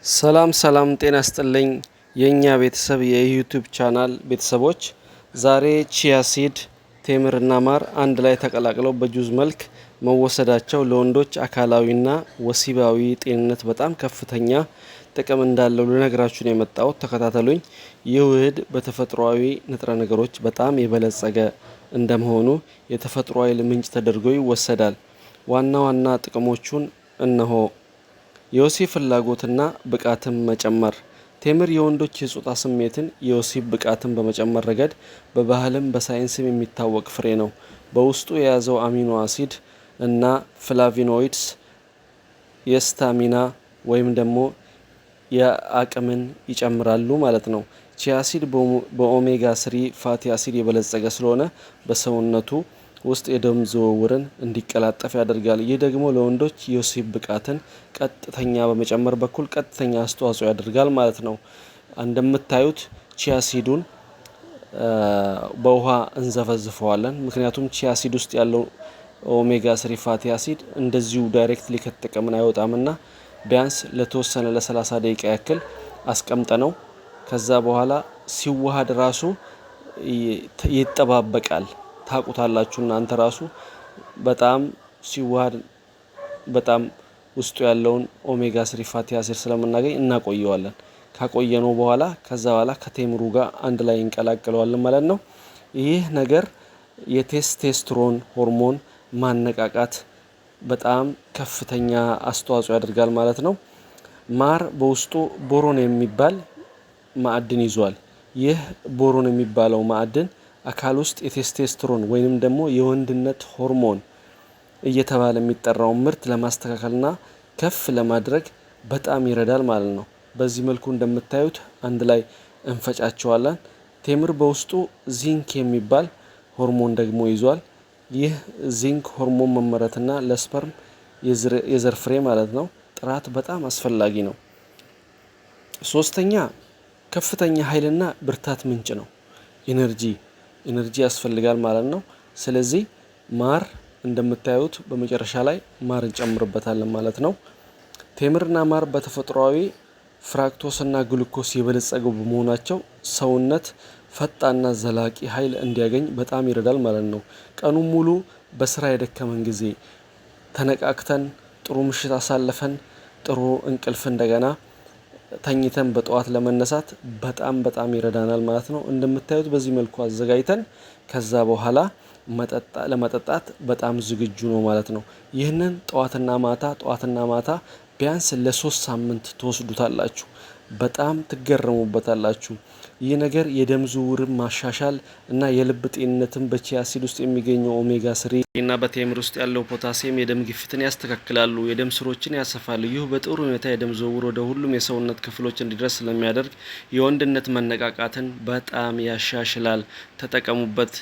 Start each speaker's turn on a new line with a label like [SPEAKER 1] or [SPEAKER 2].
[SPEAKER 1] ሰላም ጤና ይስጥልኝ የኛ ቤተሰብ የዩቲዩብ ቻናል ቤተሰቦች ዛሬ ቺያ ሲድ ቴምርና ማር አንድ ላይ ተቀላቅለው በጁዝ መልክ መወሰዳቸው ለወንዶች አካላዊና ወሲባዊ ጤንነት በጣም ከፍተኛ ጥቅም እንዳለው ልነግራችሁ ነው የመጣሁት። ተከታተሉኝ። ይህ ውህድ በተፈጥሯዊ ንጥረ ነገሮች በጣም የበለጸገ እንደመሆኑ የተፈጥሮ ኃይል ምንጭ ተደርጎ ይወሰዳል። ዋና ዋና ጥቅሞቹን እነሆ። የወሲብ ፍላጎትና ብቃትን መጨመር። ቴምር የወንዶች የጾታ ስሜትን የወሲብ ብቃትን በመጨመር ረገድ በባህልም በሳይንስም የሚታወቅ ፍሬ ነው። በውስጡ የያዘው አሚኖ አሲድ እና ፍላቪኖይድስ የስታሚና ወይም ደግሞ የአቅምን ይጨምራሉ ማለት ነው። ቺያ ሲድ በኦሜጋ 3 ፋቲ አሲድ የበለጸገ ስለሆነ በሰውነቱ ውስጥ የደም ዝውውርን እንዲቀላጠፍ ያደርጋል። ይህ ደግሞ ለወንዶች የወሲብ ብቃትን ቀጥተኛ በመጨመር በኩል ቀጥተኛ አስተዋጽኦ ያደርጋል ማለት ነው። እንደምታዩት ቺያ ሲዱን በውሃ እንዘፈዝፈዋለን። ምክንያቱም ቺያ ሲድ ውስጥ ያለው ኦሜጋ 3 ፋቲ አሲድ እንደዚሁ ዳይሬክትሊ ከተጠቀምን አይወጣምና ቢያንስ ለተወሰነ ለ30 ደቂቃ ያክል አስቀምጠነው ከዛ በኋላ ሲዋሃድ ራሱ ይጠባበቃል። ታቁታላችሁ እናንተ ራሱ በጣም ሲዋሃድ በጣም ውስጡ ያለውን ኦሜጋ 3 ፋቲ አሲድ ስለምናገኝ እናቆየዋለን። ካቆየነው በኋላ ከዛ በኋላ ከቴምሩ ጋር አንድ ላይ እንቀላቅለዋለን ማለት ነው። ይህ ነገር የቴስቴስትሮን ሆርሞን ማነቃቃት በጣም ከፍተኛ አስተዋጽኦ ያደርጋል ማለት ነው። ማር በውስጡ ቦሮን የሚባል ማዕድን ይዟል። ይህ ቦሮን የሚባለው ማዕድን አካል ውስጥ የቴስቴስትሮን ወይንም ደግሞ የወንድነት ሆርሞን እየተባለ የሚጠራውን ምርት ለማስተካከልና ከፍ ለማድረግ በጣም ይረዳል ማለት ነው። በዚህ መልኩ እንደምታዩት አንድ ላይ እንፈጫቸዋለን። ቴምር በውስጡ ዚንክ የሚባል ሆርሞን ደግሞ ይዟል። ይህ ዚንክ ሆርሞን መመረትና ለስፐርም የዘር ፍሬ ማለት ነው ጥራት በጣም አስፈላጊ ነው። ሶስተኛ ከፍተኛ ኃይልና ብርታት ምንጭ ነው። ኢነርጂ ያስፈልጋል ማለት ነው። ስለዚህ ማር እንደምታዩት በመጨረሻ ላይ ማር እንጨምርበታለን ማለት ነው። ቴምርና ማር በተፈጥሯዊ ፍራክቶስና ግሉኮስ የበለጸጉ በመሆናቸው ሰውነት ፈጣንና ዘላቂ ኃይል እንዲያገኝ በጣም ይረዳል ማለት ነው። ቀኑን ሙሉ በስራ የደከመን ጊዜ ተነቃቅተን ጥሩ ምሽት አሳልፈን ጥሩ እንቅልፍ እንደገና ተኝተን በጠዋት ለመነሳት በጣም ይረዳናል ማለት ነው። እንደምታዩት በዚህ መልኩ አዘጋጅተን ከዛ በኋላ ለመጠጣት በጣም ዝግጁ ነው ማለት ነው። ይህንን ጠዋትና ማታ ቢያንስ ለ3 ሳምንት ትወስዱታላችሁ። በጣም ትገረሙበታላችሁ። ይህ ነገር የደም ዝውውርን ማሻሻል እና የልብ ጤንነትን በቺያ ሲድ ውስጥ የሚገኘው ኦሜጋ 3 እና በቴምር ውስጥ ያለው ፖታሲየም የደም ግፊትን ያስተካክላሉ፣ የደም ስሮችን ያሰፋሉ። ይህ በጥሩ ሁኔታ የደም ዝውውር ወደ ሁሉም የሰውነት ክፍሎች እንዲደርስ ስለሚያደርግ የወንድነት መነቃቃትን በጣም ያሻሽላል። ተጠቀሙበት።